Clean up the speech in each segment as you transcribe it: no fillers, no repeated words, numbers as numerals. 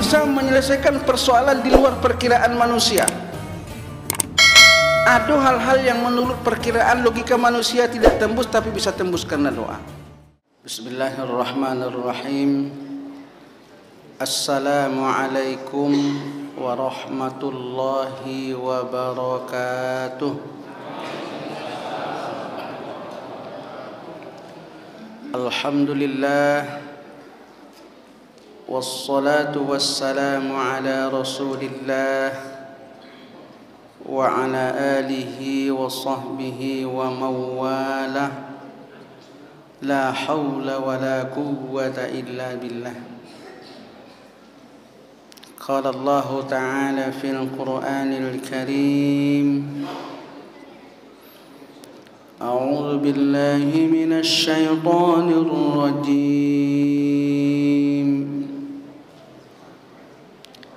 bisa menyelesaikan persoalan di luar perkiraan manusia. Ada hal-hal yang menurut perkiraan logika manusia tidak tembus, tapi bisa tembus karena doa. Bismillahirrahmanirrahim. Assalamualaikum warahmatullahi wabarakatuh. Alhamdulillah, wassalatu wassalamu ala rasulillah wa ala alihi wa sahbihi wa mawalah. La hawla wa la quwwata illa billah. Qala Allah ta'ala fil Qur'anil Karim, A'udzu billahi minasy syaithanir rajim.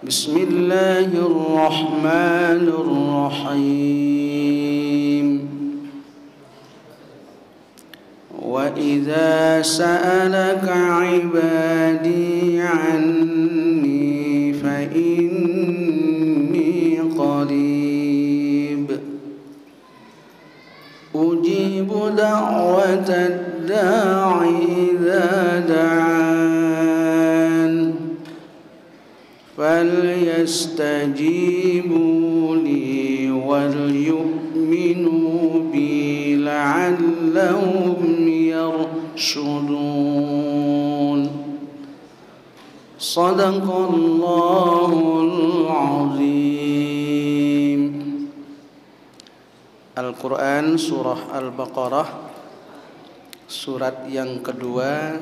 Bismillahirrahmanirrahim. Wa idza sa'alaka 'ibadi 'anni fa inni qarib ujibu da'watad da'i idza da'an falyastajibu li wal yu'minu bi la'allahum yarshudun. Sadaqallahul azim. Al-Quran Surah Al-Baqarah, surat yang kedua,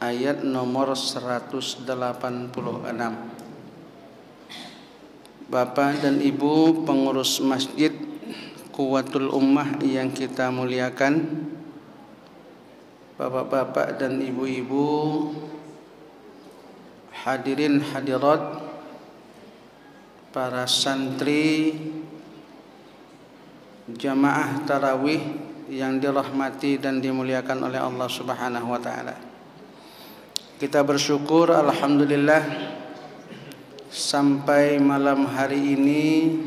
ayat nomor 186. Bapak dan Ibu pengurus masjid Quwwatul Ummah yang kita muliakan, bapak-bapak dan ibu-ibu, hadirin hadirat, para santri jamaah tarawih yang dirahmati dan dimuliakan oleh Allah Subhanahu wa taala. Kita bersyukur alhamdulillah sampai malam hari ini,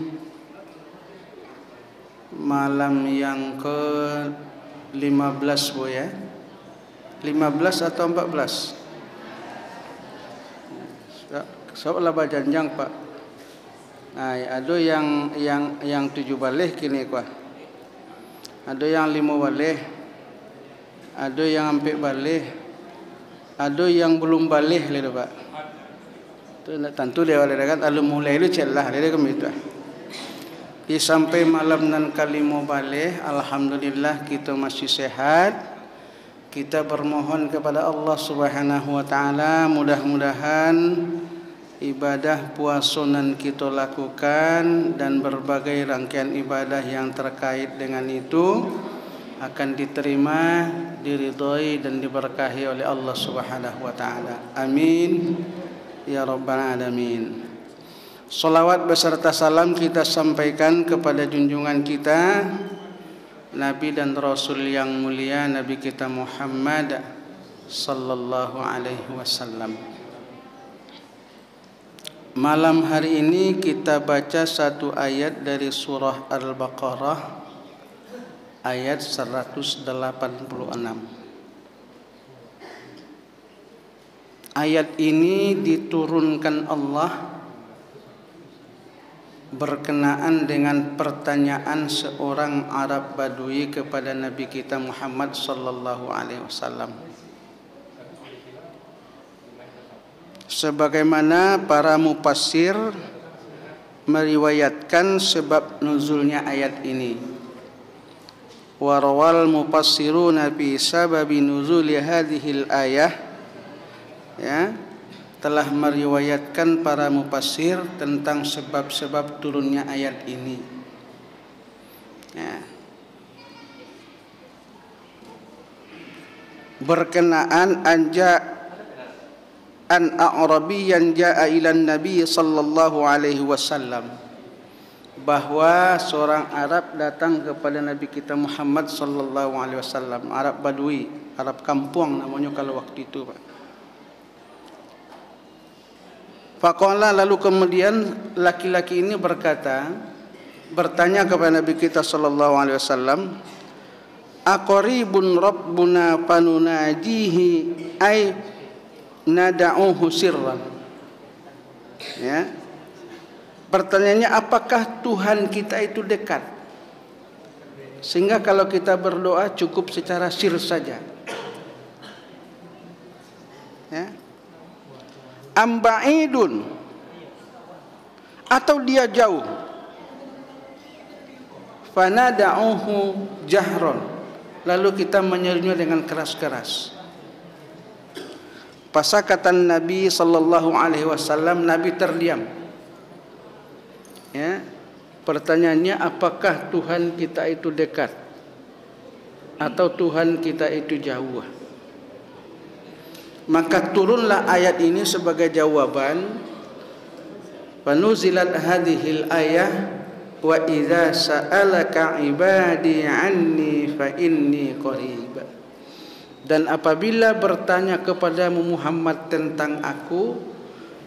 malam yang ke-15 Bu ya. 15 atau 14? Soalnya bajanjang Pak. Nah, ada yang 7 balik kini kuah. Ada yang 5 balik. Ada yang hampir balik. Ada yang belum balik le Pak. Tu tentu dia ada kan alu mulai lu celah dia kemitu. Di sampai malam nan kali mau balik, alhamdulillah kita masih sehat. Kita bermohon kepada Allah Subhanahu wa taala, mudah-mudahan ibadah puasa yang kita lakukan dan berbagai rangkaian ibadah yang terkait dengan itu akan diterima, diridhai dan diberkahi oleh Allah Subhanahu wa taala. Amin ya rabbal alamin. Salawat beserta salam kita sampaikan kepada junjungan kita, Nabi dan Rasul yang mulia, Nabi kita Muhammad sallallahu alaihi wasallam. Malam hari ini kita baca satu ayat dari surah Al-Baqarah, ayat 186. Ayat ini diturunkan Allah berkenaan dengan pertanyaan seorang Arab Badui kepada Nabi kita Muhammad sallallahu alaihi wasallam. Sebagaimana para mufassir meriwayatkan sebab nuzulnya ayat ini. Warawal mufassiruna fi sababi nuzuli hadhil ayah, ya, telah meriwayatkan para mufassir tentang sebab-sebab turunnya ayat ini. Ya. Berkenaan an a'rabiyyan ja'a ilan nabi sallallahu alaihi wasallam, bahwa seorang Arab datang kepada Nabi kita Muhammad sallallahu alaihi wasallam, Arab Badui, Arab kampung namanya kalau waktu itu Pak. Faqala, lalu kemudian laki-laki ini bertanya kepada Nabi kita sallallahu alaihi wasallam, aqaribun rabbuna fanunajihi ay nada'uhu sirran. Ya. Pertanyaannya, apakah Tuhan kita itu dekat? Sehingga kalau kita berdoa cukup secara sir saja. Ya. Amba'idun, atau dia jauh. Fanada'uhu jahron, lalu kita menyerunya dengan keras-keras. Pasakatan Nabi sallallahu alaihi wasallam, Nabi terdiam. Ya. Pertanyaannya, apakah Tuhan kita itu dekat atau Tuhan kita itu jauh? Maka turunlah ayat ini sebagai jawaban. Fanuzilat hadhil ayah wa idza sa'alaka ibadi anni fa inni qarib. Dan apabila bertanya kepadamu Muhammad tentang aku,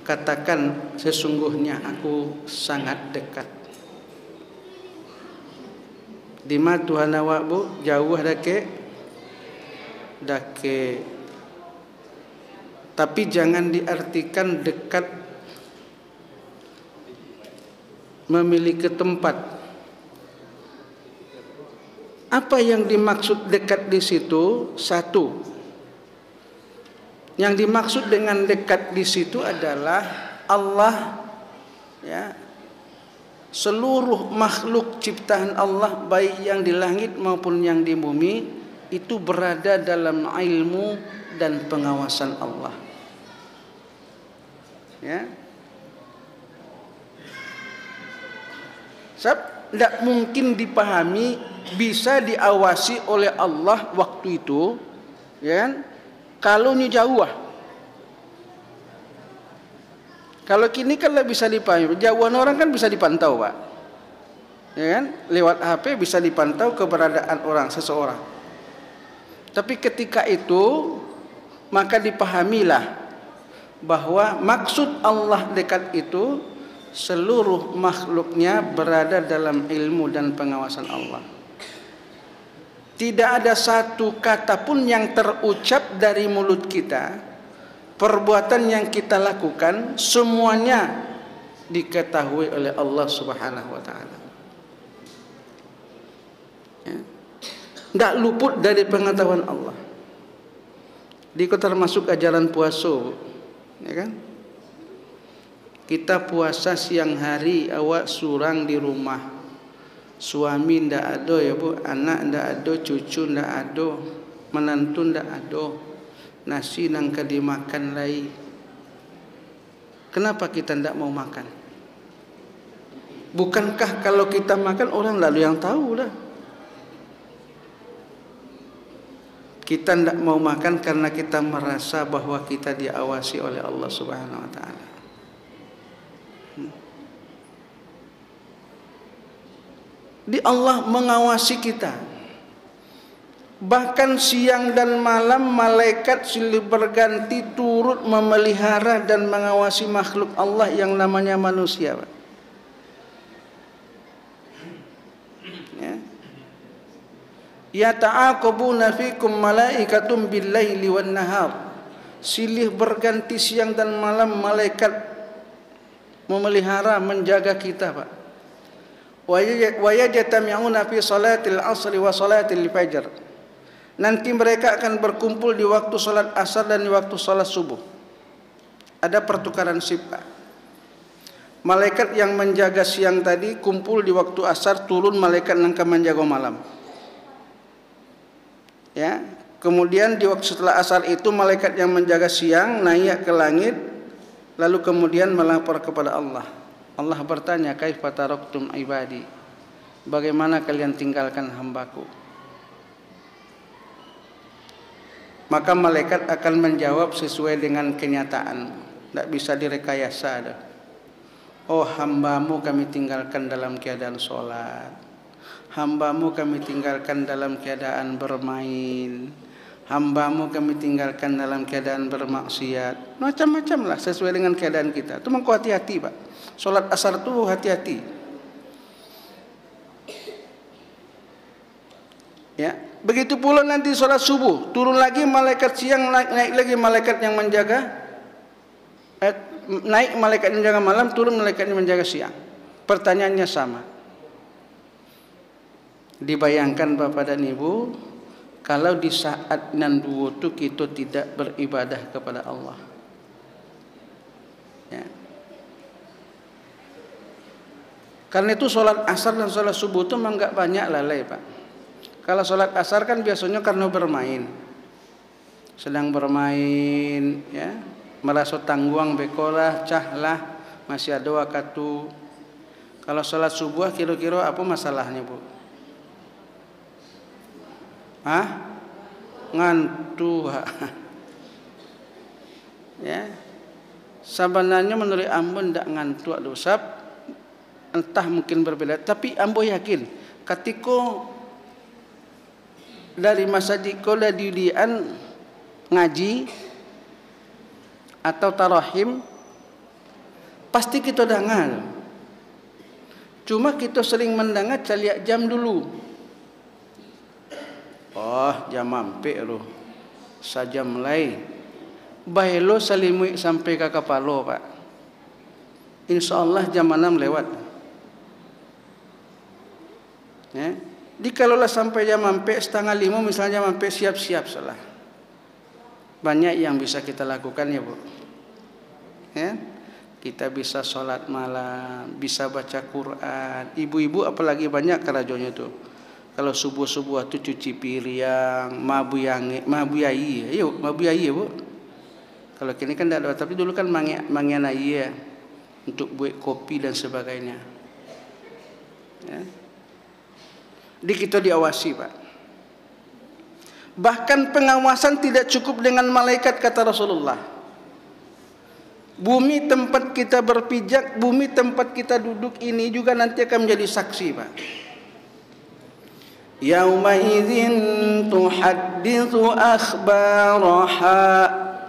katakan sesungguhnya aku sangat dekat. Di mana Tuhan awak bu? Jauh dake. Tapi jangan diartikan dekat memiliki tempat. Apa yang dimaksud dekat di situ? Satu, yang dimaksud dengan dekat di situ adalah Allah, ya, seluruh makhluk ciptaan Allah, baik yang di langit maupun yang di bumi, itu berada dalam ilmu dan pengawasan Allah. Ya. Sebab tidak mungkin dipahami bisa diawasi oleh Allah waktu itu, ya kan? Kalau ini jauh. Kalau kini kan bisa dipahami, jauhan orang kan bisa dipantau, Pak. Ya kan? Lewat HP bisa dipantau keberadaan orang seseorang. Tapi ketika itu maka dipahamilah bahwa maksud Allah dekat itu seluruh makhluknya berada dalam ilmu dan pengawasan Allah. Tidak ada satu kata pun yang terucap dari mulut kita, perbuatan yang kita lakukan, semuanya diketahui oleh Allah Subhanahu wa taala. Ya. Tidak luput dari pengetahuan Allah. Itu termasuk ajaran puasa, ya kan? Kita puasa siang hari, awak surang di rumah, suami ndak ada ya bu, anak ndak ada, cucu ndak ada, menantu ndak ada, nasi nangka dimakan lagi. Kenapa kita ndak mau makan? Bukankah kalau kita makan orang lalu yang tahu lah? Kita tidak mau makan karena kita merasa bahwa kita diawasi oleh Allah Subhanahu wa taala. Di Allah mengawasi kita. Bahkan siang dan malam malaikat silih berganti turut memelihara dan mengawasi makhluk Allah yang namanya manusia, Pak. Yata'aqabuna fikum malaikatum bil-laili wan-nahar. Silih berganti siang dan malam malaikat memelihara, menjaga kita, Pak. Wa yajtami'una fi salatil asri wa salatil fajr. Nanti mereka akan berkumpul di waktu salat asar dan di waktu salat subuh. Ada pertukaran shift, Pak. Malaikat yang menjaga siang tadi kumpul di waktu asar, turun malaikat yang akan menjaga malam. Ya, kemudian di waktu setelah asar itu malaikat yang menjaga siang naik ke langit, lalu kemudian melapor kepada Allah. Allah bertanya, kaifa taraktum ibadi? Bagaimana kalian tinggalkan hambaku? Maka malaikat akan menjawab sesuai dengan kenyataan, tidak bisa direkayasa dah. Oh, hambamu kami tinggalkan dalam keadaan sholat. Hambamu kami tinggalkan dalam keadaan bermain. Hambamu kami tinggalkan dalam keadaan bermaksiat. Macam-macam lah sesuai dengan keadaan kita. Itu mengko hati-hati Pak. Solat asar itu hati-hati. Ya, begitu pula nanti solat subuh, turun lagi malaikat siang, naik lagi malaikat yang menjaga, naik malaikat yang menjaga malam, turun malaikat yang menjaga siang. Pertanyaannya sama. Dibayangkan Bapak dan Ibu, kalau di saat nan dua itu kita tidak beribadah kepada Allah. Ya. Karena itu solat asar dan solat subuh itu memang enggak banyak lalai Pak. Kalau solat asar kan biasanya karena bermain, sedang bermain, ya, merasa tangguang bekolah, cahlah, masih ada waktu. Kalau solat subuh kira-kira apa masalahnya Bu? Ngantuk. Ya, sebenarnya menurut ambo ndak ngantuk dosap, entah mungkin berbeda. Tapi ambo yakin, ketika dari masa dikola diudian ngaji atau tarahim, pasti kita dengar. Cuma kita sering mendengar lihat jam dulu. Oh, jam mampir loh. Sajam mulai. Baik lo salimui sampai ke kepala Pak. InsyaAllah jam 6 lewat. Ya. Dikalolah sampai jam mampir 4:30 misalnya mampir siap-siap salah. Banyak yang bisa kita lakukan ya Bu. Ya. Kita bisa sholat malam, bisa baca Quran. Ibu-ibu apalagi banyak kerajonya tu. Kalau subuh-subuh tu cuci piring, mabuyai ya Bu. Kalau kini kan tidak ada, tapi dulu kan mangian air untuk buat kopi dan sebagainya. Ya. Di kita diawasi Pak. Bahkan pengawasan tidak cukup dengan malaikat kata Rasulullah. Bumi tempat kita berpijak, bumi tempat kita duduk ini juga nanti akan menjadi saksi Pak. Yauma idzin tuhadditsu akhbaraha.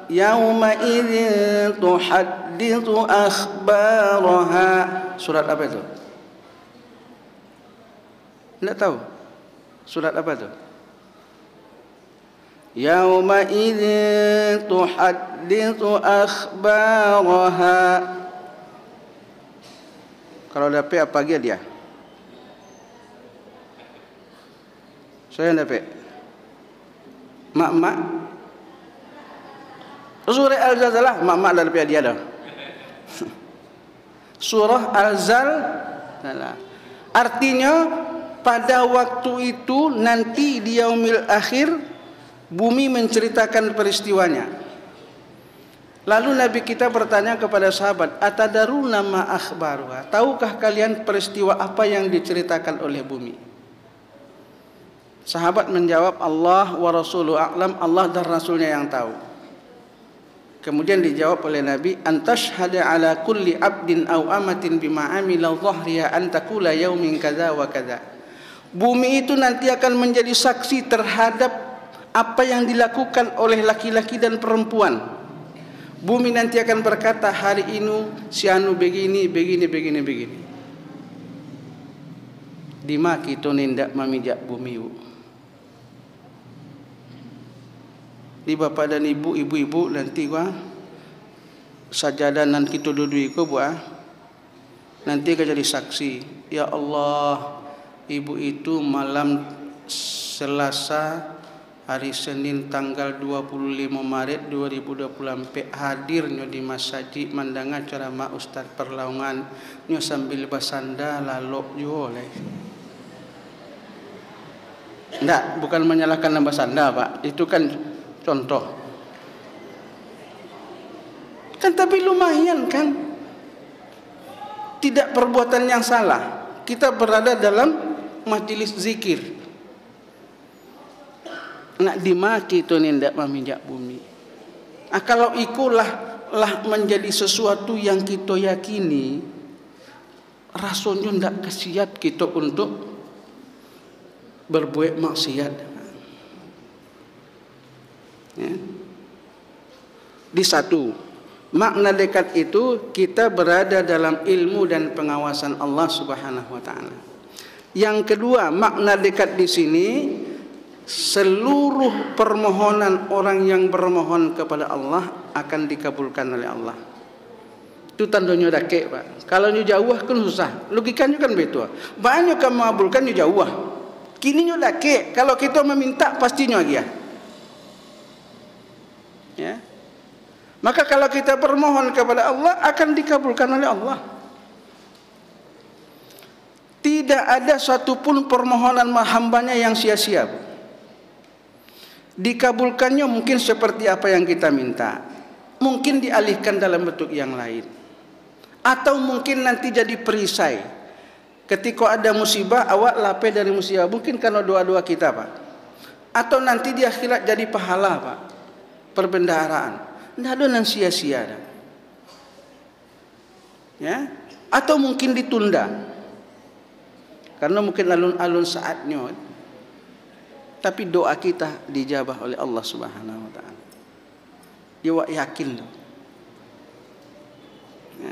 Yauma idzin tuhadditsu akhbaraha. Surat apa itu? Tidak tahu. Surat apa itu? Yauma idzin tuhadditsu akhbaraha. Kalau dapat apa lagi dia? Saya dapat. Mak. Surah Al-Zalzalah, mak dah dapat dia dah. Surah Al-Zalzalah. Artinya pada waktu itu nanti di yaumil akhir bumi menceritakan peristiwanya. Lalu Nabi kita bertanya kepada sahabat, "Atadaruna ma akhbaruha?" Tahukah kalian peristiwa apa yang diceritakan oleh bumi? Sahabat menjawab, "Allah wa rasuluhu a'lam." Allah dan Rasulnya yang tahu. Kemudian dijawab oleh Nabi, "Antashhada ala kulli abdin aw amatin bima amila dhahriha an taqula yaumin kadza wa kadza." Bumi itu nanti akan menjadi saksi terhadap apa yang dilakukan oleh laki-laki dan perempuan. Bumi nanti akan berkata, hari ini si anu begini. Di mana kita nindak memijak bumi. Di bapak dan ibu nanti sajadah nan kita duduk nanti akan jadi saksi. Ya Allah, ibu itu malam Selasa hari Senin tanggal 25 Maret 2024 hadirnya di masjid mandang acara mak Ustaz Perlaungan nyo sambil basanda lalok jo oleh. Enggak, bukan menyalahkan basanda Pak. Itu kan contoh. Kan tapi lumayan kan. Tidak perbuatan yang salah. Kita berada dalam majelis zikir. Nak dimaki itu nindak meminjak bumi. Kalau ikulah menjadi sesuatu yang kita yakini, rasanya ndak kesiat kita untuk berbuat maksiat. Ya. Di satu, makna dekat itu kita berada dalam ilmu dan pengawasan Allah Subhanahu wa taala. Yang kedua, makna dekat di sini seluruh permohonan orang yang bermohon kepada Allah akan dikabulkan oleh Allah. Itu tandanya dakik, Pak. Kalau nyu jauh kan susah. Logikanya kan begitu. Banyak kan mengabulkan nyu jauh. Kini nyu dakik. Kalau kita meminta pastinya dia. Ya. Maka kalau kita bermohon kepada Allah akan dikabulkan oleh Allah. Tidak ada satupun permohonan hambanya yang sia-sia. Dikabulkannya mungkin seperti apa yang kita minta, mungkin dialihkan dalam bentuk yang lain, atau mungkin nanti jadi perisai. Ketika ada musibah, awak lapeh dari musibah, mungkin karena doa-doa kita, Pak. Atau nanti di akhirat jadi pahala, Pak, perbendaharaan. Tidak ada yang sia-sia, ya. Atau mungkin ditunda, karena mungkin alun-alun saatnya. Tapi doa kita dijabah oleh Allah Subhanahu wa taala. Dia yakin loh. Ya.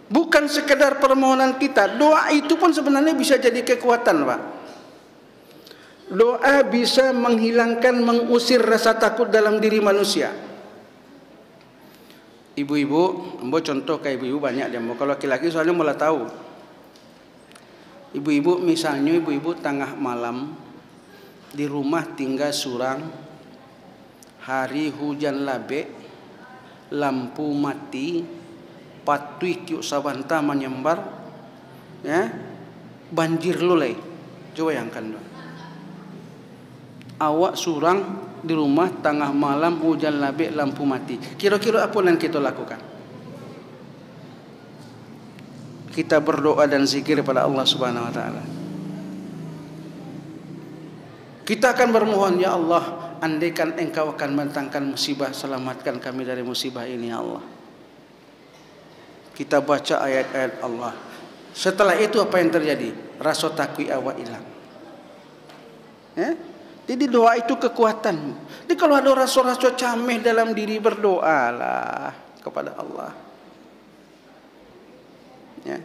Bukan sekedar permohonan kita, doa itu pun sebenarnya bisa jadi kekuatan, Pak. Doa bisa menghilangkan, mengusir rasa takut dalam diri manusia. Ibu-ibu, ambo contoh kayak ibu-ibu banyak dia. Kalau laki-laki soalnya mulai tahu. Ibu-ibu misalnya ibu-ibu tengah malam di rumah tinggal surang, hari hujan labek, lampu mati, patui kiuk sabanta menyembar, ya, banjir lulai. Coba bayangkan dong. Awak surang di rumah tengah malam hujan labek, lampu mati. Kira-kira apa yang kita lakukan? Kita berdoa dan zikir kepada Allah Subhanahu wa taala. Kita akan bermohon, ya Allah, andaikan Engkau akan mentangkan musibah, selamatkan kami dari musibah ini, ya Allah. Kita baca ayat-ayat Allah. Setelah itu apa yang terjadi? Rasa takut awak hilang. Ya? Jadi doa itu kekuatan. Jadi kalau ada rasa-rasa cameh dalam diri, berdoalah kepada Allah. Ya.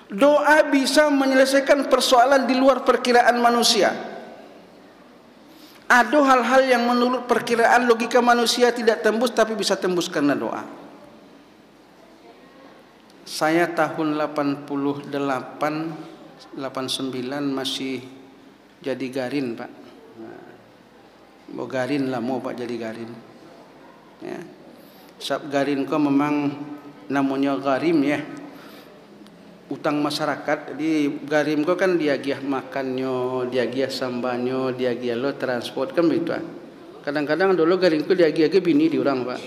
Doa bisa menyelesaikan persoalan di luar perkiraan manusia. Ada hal-hal yang menurut perkiraan logika manusia tidak tembus, tapi bisa tembus karena doa. Saya tahun 88, 89 masih jadi garin, Pak. Mau garin lah, mau Pak jadi garin. Ya. Sab garin kok memang namanya garim, ya. Utang masyarakat. Di garim kok kan dia giah makannya, dia giah sambanyo, dia giah lo transport kan begitu. Kadang-kadang dulu garim kok dia giah ke bini di orang, Pak.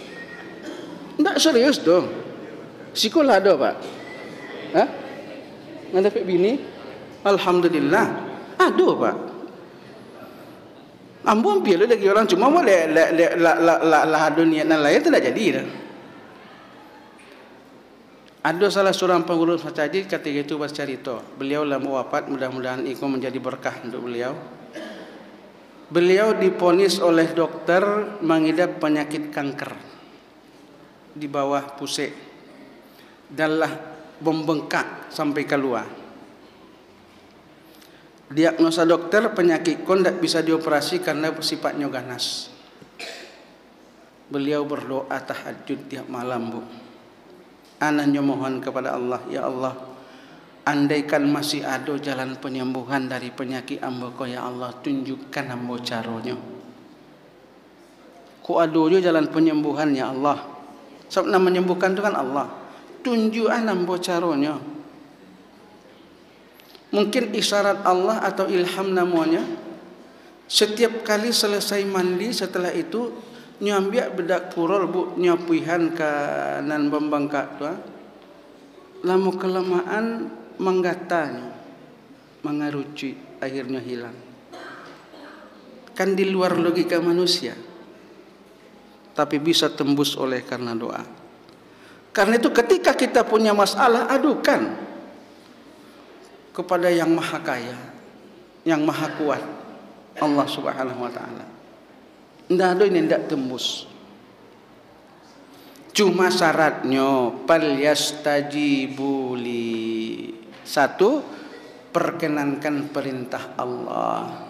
Enggak serius dong. Sekolah ada, Pak. Hah? Nggak dapat bini? Alhamdulillah. Aduh, Pak. Ambon piye lagi orang cuma mau la dunia nan lain tidak jadi dah. Ada salah seorang pengurus masjid ketika itu bercerita, beliau lama wafat, mudah-mudahan itu menjadi berkah untuk beliau. Beliau diponis oleh dokter mengidap penyakit kanker di bawah pusik dan lah membengkak sampai keluar. Diagnosa dokter penyakit kon tidak bisa dioperasi karena sifatnya ganas. Beliau berdoa tahajud tiap malam, Bu. Anaknya mohon kepada Allah, ya Allah, andaikan masih ada jalan penyembuhan dari penyakit hamba-Ko, ya Allah, tunjukkan hamba caranya. Ku adunya jalan penyembuhan, ya Allah. Sebab nama menyembuhkan itu kan Allah. Tunjukkan hamba caranya. Mungkin isyarat Allah atau ilham namanya. Setiap kali selesai mandi, setelah itu nyambiak bedak purol, Bu, nyapuihan kanan bembangkak tu. Lama kelamaan menggatanya, mengaruci, akhirnya hilang. Kan di luar logika manusia, tapi bisa tembus oleh karena doa. Karena itu ketika kita punya masalah, adukan kepada yang maha kaya, yang maha kuat. Allah Subhanahu wa taala. Ndak ada ini ndak tembus. Cuma syaratnya falyastajibuli. Satu, perkenankan perintah Allah.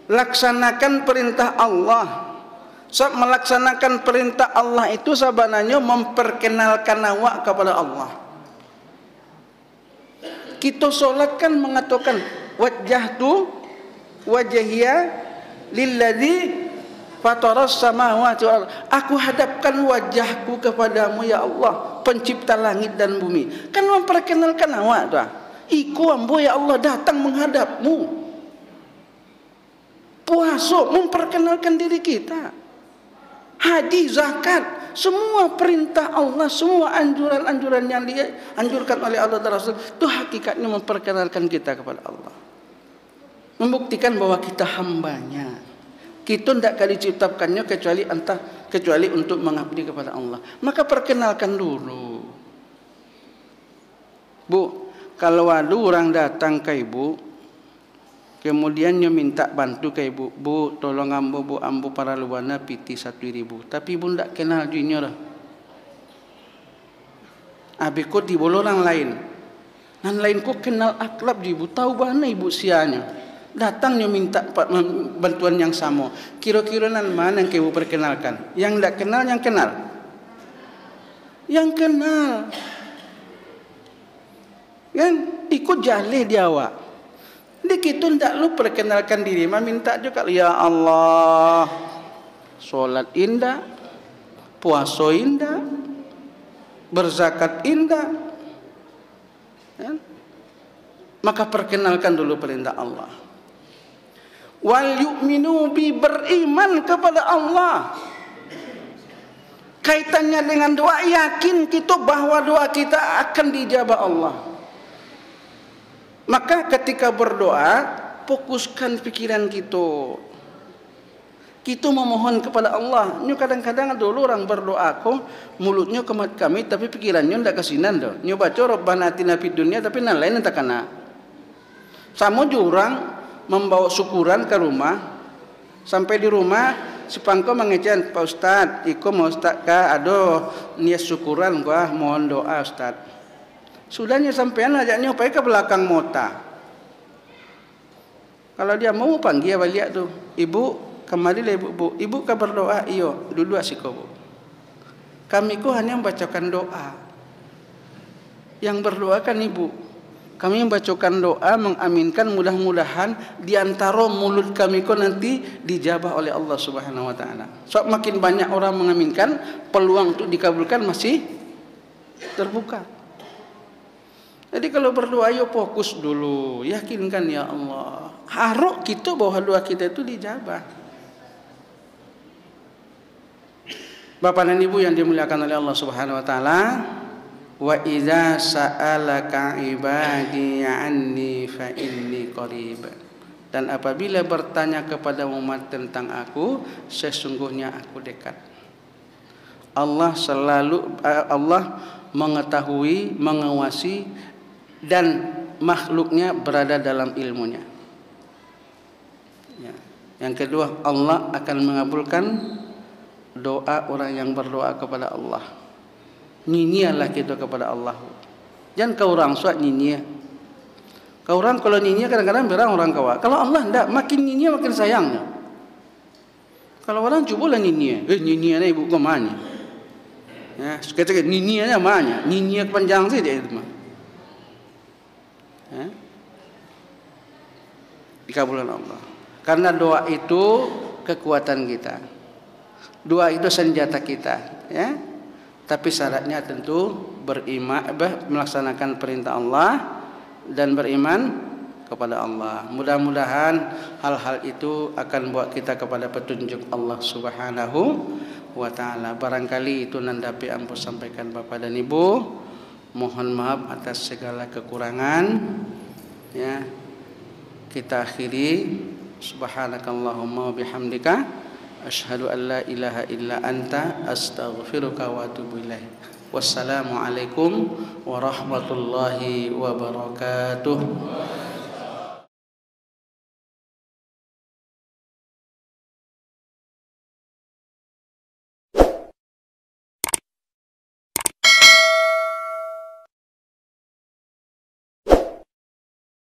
Laksanakan perintah Allah. Sebab melaksanakan perintah Allah itu sebenarnya memperkenalkan awak kepada Allah. Kita solat kan mengatakan wajjahtu wajhiya lilladzi fataras samawati wal ardh. Aku hadapkan wajahku kepadamu ya Allah, pencipta langit dan bumi. Kan memperkenalkan awak tu. Iku ambo ya Allah datang menghadapmu. Puasa memperkenalkan diri kita. Haji, zakat, semua perintah Allah, semua anjuran-anjuran yang dianjurkan oleh Allah dan Rasul itu hakikatnya memperkenalkan kita kepada Allah. Membuktikan bahwa kita hambanya. Kita tidak akan diciptakannya kecuali untuk mengabdi kepada Allah. Maka perkenalkan dulu. Bu, kalau ada orang datang ke ibu, kemudian dia minta bantu ke ibu, bu tolong ambo para luwana piti 1.000, tapi ibu tidak kenal dirinya dah. Abiko di orang lain, dan lain kok kenal akrab di ibu, tahu mana ibu sianya, datangnya minta bantuan yang sama. Kira-kira mana yang ibu perkenalkan? Yang tidak kenal, yang kenal, yang kenal, kan ikut jalih dia awak. Di kita tidak lu perkenalkan diri, minta juga ya Allah, solat indah, puasa indah, berzakat indah, ya? Maka perkenalkan dulu perintah Allah. Wal yu'minu bi, beriman kepada Allah. Kaitannya dengan doa, yakin kita bahwa doa kita akan dijabah Allah. Maka ketika berdoa, fokuskan pikiran kita. Kita memohon kepada Allah. Ini kadang-kadang dulu orang berdoa kok mulutnya kemat kami, tapi pikirannya tidak kesinan doh. Nyo baca Rabbana atina fid dunya, tapi nan lain tak kena. Sama jurang membawa syukuran ke rumah. Sampai di rumah si pangko mengecehan, Pak Ustad, iko mau Ustad ka, aduh niat syukuran gua mohon doa Ustad. Sudahnya sampean ajaknya upaya ke belakang mota. Kalau dia mau panggil balik tu, ibu kemari lah ibu, ibu ka berdoa, iyo dulu asiko bu. Kami ku hanya membacakan doa. Yang berdoa kan ibu. Kami membacakan doa, mengaminkan, mudah-mudahan di antara mulut kami ku nanti dijabah oleh Allah Subhanahu wa taala. So makin banyak orang mengaminkan, peluang untuk dikabulkan masih terbuka. Jadi kalau berdoa, yuk fokus dulu, yakinkan ya Allah, haruk kita bahwa doa kita itu dijabah. Bapak dan Ibu yang dimuliakan oleh Allah Subhanahu wa taala, wa idza sa'alaka ibadi anni fa inni qarib. Dan apabila bertanya kepada umat tentang aku, sesungguhnya aku dekat. Allah mengetahui, mengawasi, dan makhluknya berada dalam ilmunya. Ya. Yang kedua, Allah akan mengabulkan doa orang yang berdoa kepada Allah. Nyinyirlah kita kepada Allah. Jangan kau orang suat nyinyir. Kau orang kalau nyinyir kadang-kadang berang orang kawa. Kalau Allah tidak, makin nyinyir makin sayangnya. Kalau orang cubalah nyinyir, nyinyirnya ibu kau mana? Ya, sekali-sekali nyinyirnya mana? Nyinyir panjang sih dia itu mah. Ya. Dikabulkan Allah. Karena doa itu kekuatan kita. Doa itu senjata kita, ya. Tapi syaratnya tentu beriman, melaksanakan perintah Allah dan beriman kepada Allah. Mudah-mudahan hal-hal itu akan buat kita kepada petunjuk Allah Subhanahu wa taala. Barangkali itu nandapi ampun sampaikan Bapak dan Ibu. Mohon maaf atas segala kekurangan. Ya. Kita akhiri, subhanakallahumma wa bihamdika asyhadu an la ilaha illa anta astaghfiruka wa atubu ilaik. Wassalamualaikum warahmatullahi wabarakatuh.